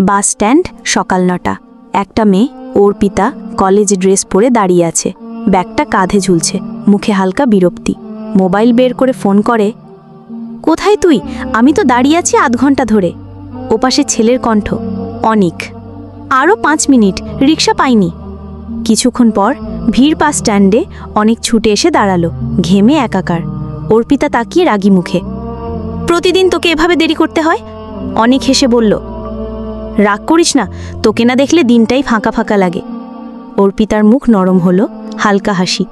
Bus stand, সকাল ৯টা। একটা মেয়ে, অর্পিতা, কলেজ ড্রেস পরে দাঁড়িয়ে আছে, ব্যাগটা কাঁধে ঝুলছে, মুখে হালকা বিরক্তি। মোবাইল বের করে ফোন করে, কোথায় তুই? আমি তো দাঁড়িয়ে আছি আধ ঘন্টা ধরে। ওপাশে ছেলের কণ্ঠ, অনিক। আরও ৫ মিনিট, রিক্সা পাইনি। কিছুক্ষণ পর ভিড় বাস স্ট্যান্ডে অনেক ছুটে এসে দাঁড়ালো, ঘেমে একাকার। অর্পিতা তাকিয়ে রাগি মুখে, প্রতিদিন তোকে এভাবে দেরি করতে হয়? অনেক হেসে বলল, রাগ করিস না, তোকে না দেখলে দিনটাই ফাঁকা ফাঁকা লাগে। অর্পিতার মুখ নরম হলো, হালকা হাসি।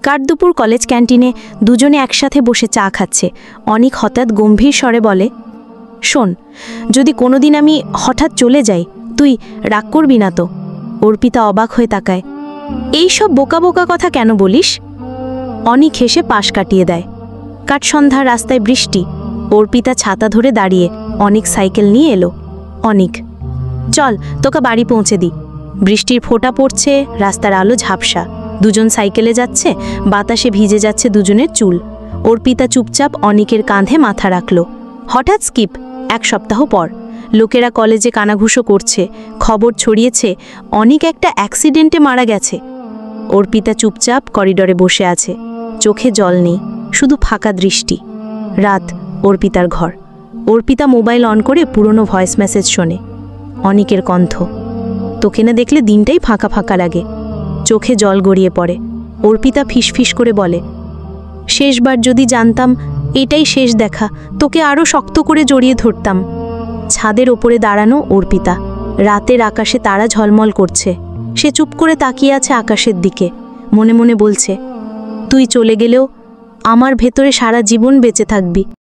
কাঠদুপুর কলেজ ক্যান্টিনে দুজনে একসাথে বসে চা খাচ্ছে। অনিক হঠাৎ গম্ভীর স্বরে বলে, শোন, যদি কোনোদিন আমি হঠাৎ চলে যাই, তুই রাগ করবি না তো? অর্পিতা অবাক হয়ে তাকায়, এই সব বোকা বোকা কথা কেন বলিস? অনিক হেসে পাশ কাটিয়ে দেয়। কাঠ সন্ধ্যার রাস্তায় বৃষ্টি। অর্পিতা ছাতা ধরে দাঁড়িয়ে, অনিক সাইকেল নিয়ে এলো। অনিক, চল তোকে বাড়ি পৌঁছে দিই। বৃষ্টির ফোঁটা পড়ছে, রাস্তার আলো ঝাপসা। দুজন সাইকেলে যাচ্ছে, বাতাসে ভিজে যাচ্ছে দুজনের চুল। অর্পিতা চুপচাপ অনিকের কাঁধে মাথা রাখল। হঠাৎ স্কিপ, 1 সপ্তাহ পর। লোকেরা কলেজে কানাঘুষো করছে, খবর ছড়িয়েছে অনিক একটা অ্যাক্সিডেন্টে মারা গেছে। অর্পিতা চুপচাপ করিডোরে বসে আছে, চোখে জল নেই, শুধু ফাঁকা দৃষ্টি। রাত, অর্পিতার ঘর। অর্পিতা মোবাইল অন করে পুরনো ভয়েস মেসেজ শোনে। অনিকের কণ্ঠ, তোকে না দেখলে দিনটাই ফাঁকা ফাঁকা লাগে। চোখে জল গড়িয়ে পড়ে। অর্পিতা ফিসফিস করে বলে, শেষবার যদি জানতাম এটাই শেষ দেখা, তোকে আরও শক্ত করে জড়িয়ে ধরতাম। ছাদের ওপরে দাঁড়ানো অর্পিতা, রাতের আকাশে তারা ঝলমল করছে। সে চুপ করে তাকিয়ে আছে আকাশের দিকে, মনে মনে বলছে, তুই চলে গেলেও আমার ভেতরে সারা জীবন বেঁচে থাকবি।